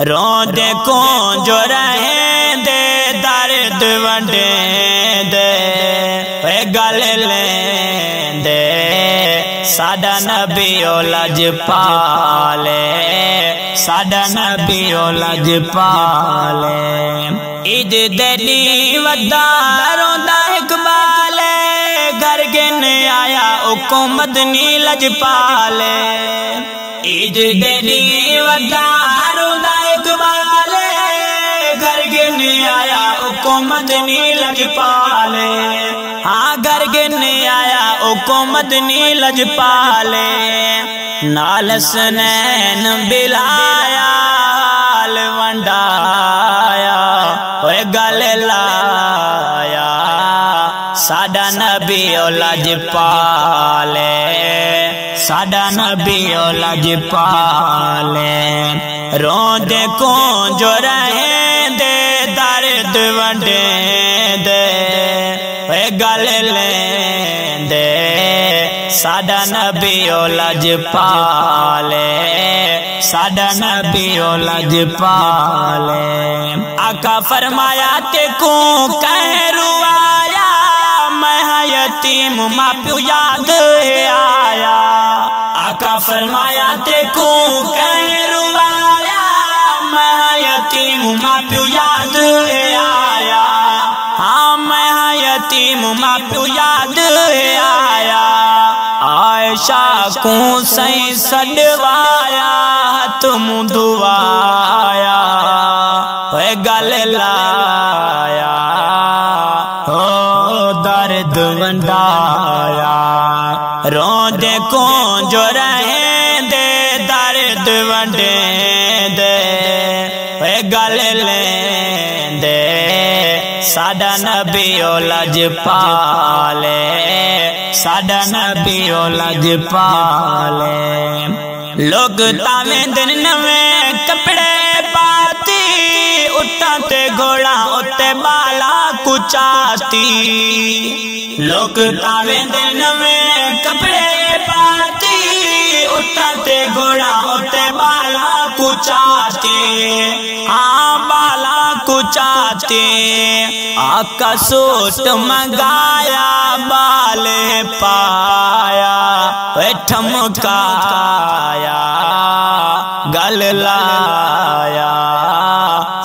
रोंदे को जो रहे दे दर्द वंडे दे गल लेंदे साडा नबी ओ लजपाले साडा नबी ओ लजपाले ईद देनी वदा रोंदा इकबाले घर गिन आया हुकूमत नी लजपाले ईद देनी वदा रोंदा इकबाले घर गिन आया हुकूमत नी लजपाले हाँ घर गिन आया हुकूमत नी लजपाले नाल सनैन बिलाया हाल वंडाया ओए गल लाया साडा नबी ओ लजपाले साडा नबी ओ लजपाले रोंदे को जो रहे दे दर्द वंडे दे गल लेंदे साडा नबी ओ लजपाले साडा नबी ओ लजपाले आका फरमाया ते को कह रुआया मैं यतीम माँ प्यो याद आया आका फरमाया ते को कह रुआया मैं यतीम माँ प्यो याद आया हाँ मैं यतीम माँ प्यो याद आया आयशा को सही सडवाया तुम दुआया गल लाया हो दर्द वंडाया रोंदे को जो रहे दे दर्द वंडे दे गल लेंदे साडा नबी ओ लजपाले साडा नबी ओ लजपाले लोग तावे दिन नवे कपड़े पाती उठा ते घोड़ा उते बाला कुचाती लोग तावे दिन नवे कपड़े पाती उठा ते घोड़ा उते बाला कुचाती हाँ बाला कुचाते आका सूट मंगाया बाले पाया ठमकाया गल लाया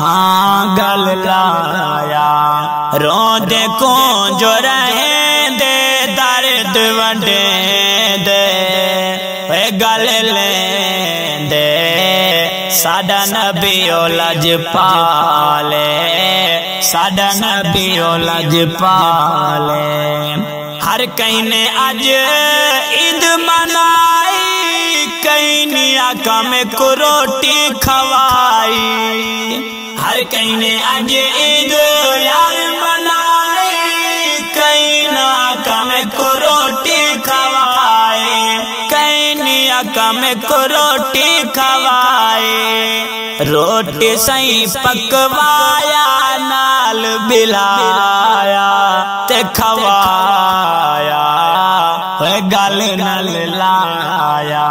हाँ गल लाया रोंदे को जो रहे दे दर्द वंडे दे गल लेंदे साडा नबी ओ लजपाले साडा नबी ओ लजपाले हर कहीं ने आज ईद मनाई कहीं ने आका में को रोटी खवाई हर कहीं ने आज ईद यार मनाई कहीं ने आका में को रोटी खवाई कहीं ने आका में को रोटी खवाए रोटी सही पकवाया नाल बिलाया ते खवाया गल नल लाया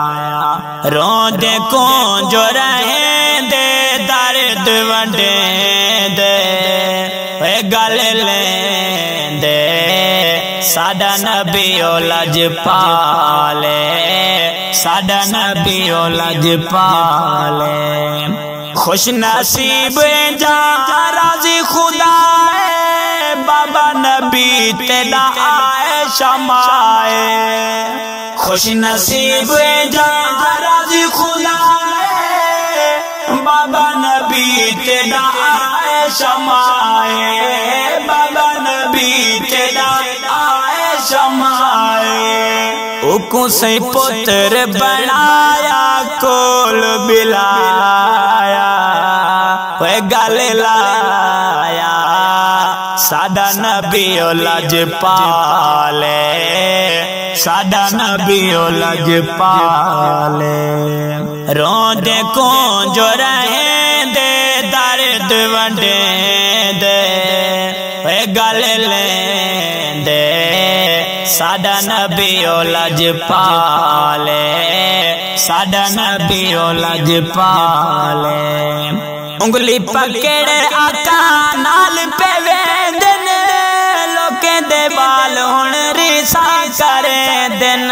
रोंदे को जो रहे दे दर्द वंडे दे गल लेंदे साडा नबी ओ लजपाले साडा नबी ओ लजपाले खुश नसीब जा राजी खुदा बाबा नबी तेरा आए शमाए खुश नसीब जा राजी खुदा बाबा नबी तेरा आए शमाए बाबा नबी तेरा आए शमाए उको से पुत्र बनाया कोल बिलाया गल लाया साडा नबी ओ लजपाले साडा नबी ओ लजपाले रोंदे को जो रहे दे दर्द वंडे दे गल लेंदे साडा नबी ओ लजपाले साडा नबी ओ लजपाले। उंगली पकड़े आका नाल पे वेंदन लोके दे बाल हुण रिसा करे दिन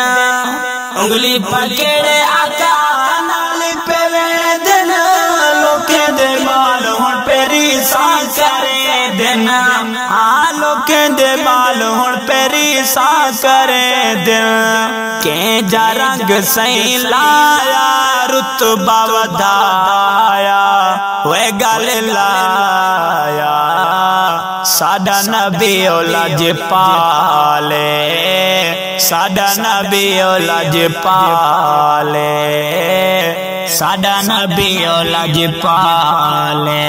उंगली पकड़े आका नाल पे वेंदन लोके दे बाल हुण पे रिसा करे दिन हाँ लोके दे बाल हुण पे रिसा करे दिन के जा रंग सही लाया रुतबा वधाया वे गल लाया साडा नबी लज पाले साडा नबी लज पाले साडा नबी लज पाले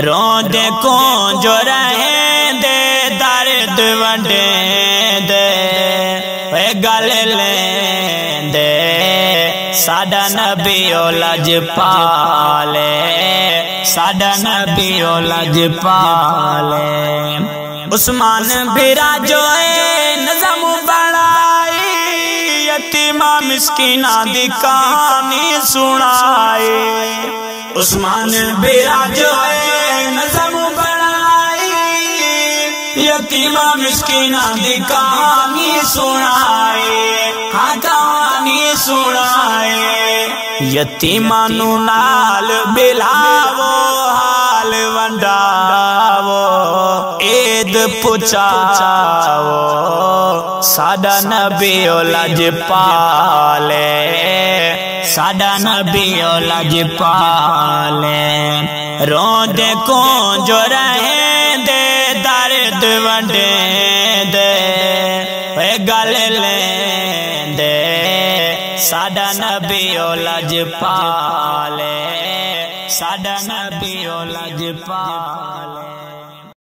रोंदे को जो रहे दे दर्द वंडे दे वे गल लेंदे साडा नबी लज पाले साडा नबी लज पाले उस्मान बिरा जो नज़म बनाई यतीमा मिस्कीना दी कहानी सुनाए उस्मान बिरा जो नज़म बनाई यतीमा मिस्कीना दी कहानी सुनाए हाँ कहानी सुनाए यतीमा नू नाल बिलावो हाल वंडावो ईद पुचावो साडा नबी लज पाले साडा नबी लज पाले रोंदे को जो रहे दे दर्द वंडे दे वे गल लेंदे साडा नबी लज पाले साडा नबी लज पाले।